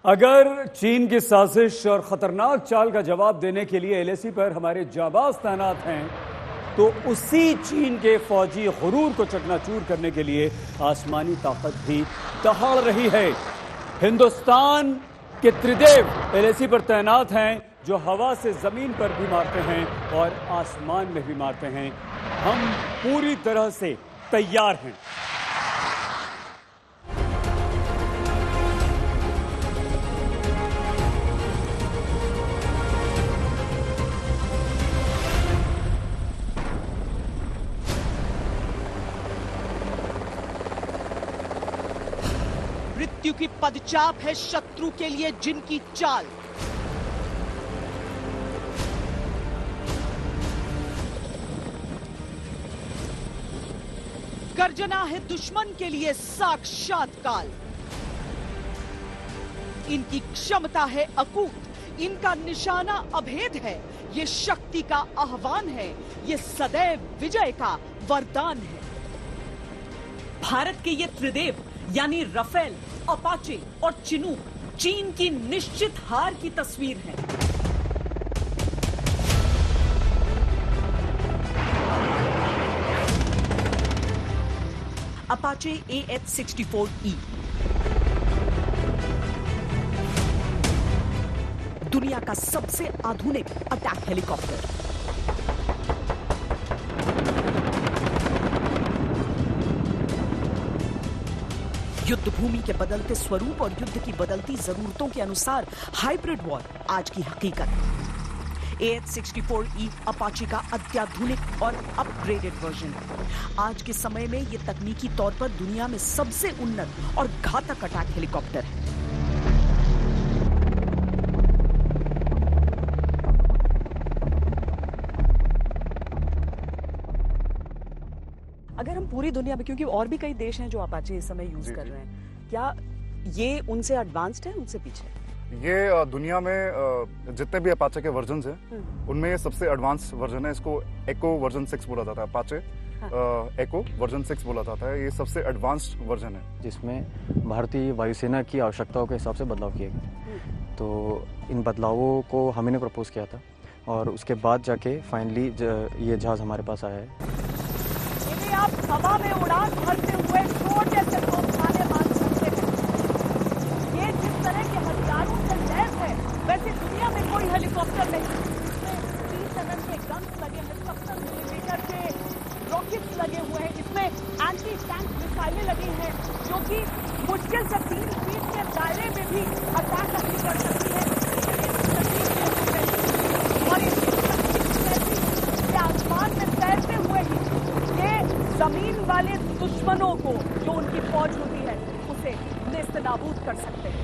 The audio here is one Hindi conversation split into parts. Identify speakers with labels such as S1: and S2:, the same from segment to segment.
S1: अगर चीन की साजिश और खतरनाक चाल का जवाब देने के लिए एलएसी पर हमारे जाबाज तैनात हैं, तो उसी चीन के फौजी गुरूर को चकनाचूर करने के लिए आसमानी ताकत भी दहाड़ रही है। हिंदुस्तान के त्रिदेव एलएसी पर तैनात हैं, जो हवा से जमीन पर भी मारते हैं और आसमान में भी मारते हैं। हम पूरी तरह से तैयार हैं।
S2: मृत्यु की पदचाप है शत्रु के लिए जिनकी चाल। गर्जना है दुश्मन के लिए साक्षात काल। इनकी क्षमता है अकूत, इनका निशाना अभेद है। ये शक्ति का आह्वान है, ये सदैव विजय का वरदान है। भारत के ये त्रिदेव यानी राफेल, अपाचे और चिनूक चीन की निश्चित हार की तस्वीर है। अपाचे AH-64E दुनिया का सबसे आधुनिक अटैक हेलीकॉप्टर। युद्ध भूमि के बदलते स्वरूप और युद्ध की बदलती जरूरतों के अनुसार हाइब्रिड वॉर आज की हकीकत है। AH-64E अपाचे का अत्याधुनिक और अपग्रेडेड वर्जन आज के समय में यह तकनीकी तौर पर दुनिया में सबसे उन्नत और घातक अटैक हेलीकॉप्टर है।
S3: अगर हम पूरी दुनिया में, क्योंकि और भी कई देश हैं जो अपाचे इस समय यूज कर रहे हैं, क्या ये उनसे एडवांस्ड है, उनसे पीछे?
S4: ये दुनिया में जितने भी अपाचे के वर्जन हैं उनमें ये सबसे एडवांस वर्जन है। इसको एको वर्जन 6 बोला जाता है। अपाचे एको वर्जन 6 बोला जाता है। ये सबसे एडवांस्ड वर्जन है,
S5: जिसमें भारतीय वायुसेना की आवश्यकताओं के हिसाब से बदलाव किए गए। तो इन बदलावों को हम ही ने प्रपोज किया था और उसके बाद जाके फाइनली ये जहाज हमारे पास आया है।
S2: आप हवा में उड़ान भरते हुए छोटे से तोपखाने मान सकते हैं। ये जिस तरह के हथियारों से लैस है, वैसे दुनिया में कोई हेलीकॉप्टर नहीं। इसमें 30 mm के गन्स लगे हैं, 70 मिलीमीटर के रॉकेट्स लगे हुए हैं। इसमें एंटी टैंक मिसाइलें लगी हैं, जो कि मुश्किल से 3 फीट के दायरे में भी अटैक नहीं कर सकती है। और ये आसमान में तैरते हुए ही जमीन वाले दुश्मनों को, जो उनकी फौज होती है, उसे नेस्तनाबूद कर सकते हैं।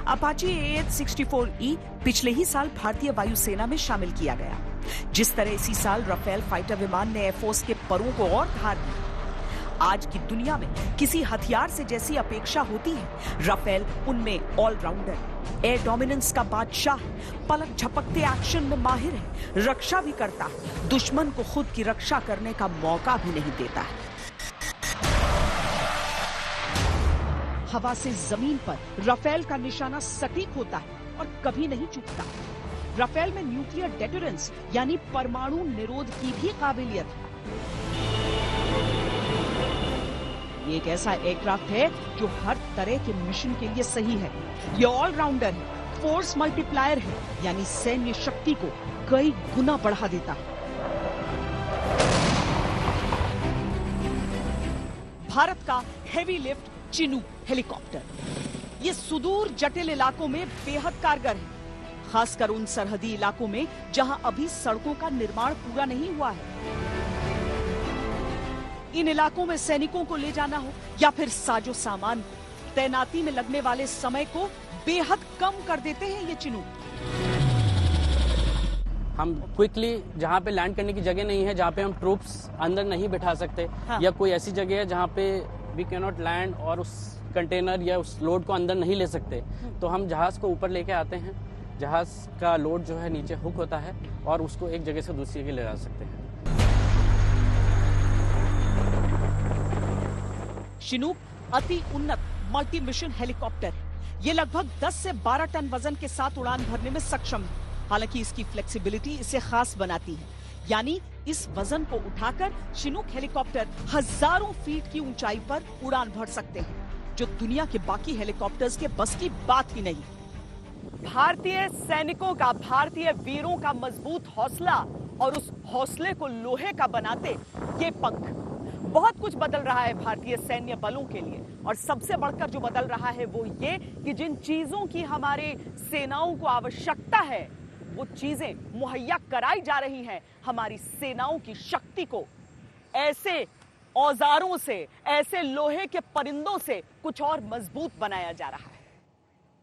S2: अपाचे AH-64E पिछले ही साल भारतीय वायुसेना में शामिल किया गया। जिस तरह इसी साल राफेल फाइटर विमान ने एयरफोर्स के परों को और धार दी। आज की दुनिया में किसी हथियार से जैसी अपेक्षा होती है, राफेल उनमें ऑलराउंडर है। एयर डोमिनेंस का बादशाह है, पलक झपकते एक्शन में माहिर है, रक्षा भी करता है, दुश्मन को खुद की रक्षा करने का मौका भी नहीं देता है। हवा से जमीन पर राफेल का निशाना सटीक होता है और कभी नहीं चूकता। राफेल में न्यूक्लियर डेटरेंस यानी परमाणु निरोध की भी काबिलियत है। ये एक ऐसा एयरक्राफ्ट है जो हर तरह के मिशन के लिए सही है। ये ऑलराउंडर है, फोर्स मल्टीप्लायर है, यानी सैन्य शक्ति को कई गुना बढ़ा देता है। भारत का हेवी लिफ्ट चिनूक हेलीकॉप्टर ये सुदूर जटिल इलाकों में बेहद कारगर है, खासकर उन सरहदी इलाकों में जहां अभी सड़कों का निर्माण पूरा नहीं हुआ है। इन इलाकों में सैनिकों को ले जाना हो या फिर साजो सामान, तैनाती में लगने वाले समय को बेहद कम कर देते हैं ये चिनूक।
S6: हम क्विकली जहाँ पे लैंड करने की जगह नहीं है, जहाँ पे हम ट्रूप्स अंदर नहीं बिठा सकते, हाँ। या कोई ऐसी जगह है जहाँ पे वी कैन नॉट लैंड और उस कंटेनर या उस लोड को अंदर नहीं ले सकते, तो हम जहाज को ऊपर लेके आते हैं। जहाज का लोड जो है नीचे हुक होता है और उसको एक जगह से दूसरी जगह ले जा सकते हैं।
S2: चिनूक अति उन्नत मल्टी मिशन हेलीकॉप्टर है। ये लगभग 10 से 12 टन वजन के साथ उड़ान भरने में सक्षम है। हालांकि इसकी फ्लेक्सिबिलिटी इसे खास बनाती है, यानी इस वजन को उठाकर चिनूक हेलीकॉप्टर हजारों फीट की ऊंचाई पर उड़ान भर सकते हैं, जो दुनिया के बाकी हेलीकॉप्टर्स के बस की बात ही नहीं। भारतीय सैनिकों का, भारतीय वीरों का मजबूत हौसला और उस हौसले को लोहे का बनाते ये पंख। बहुत कुछ बदल रहा है भारतीय सैन्य बलों के लिए, और सबसे बढ़कर जो बदल रहा है वो ये कि जिन चीजों की हमारे सेनाओं को आवश्यकता है, वो चीजें मुहैया कराई जा रही हैं हमारी सेनाओं की शक्ति को ऐसे औजारों से, ऐसे लोहे के परिंदों से कुछ और मजबूत बनाया जा रहा है।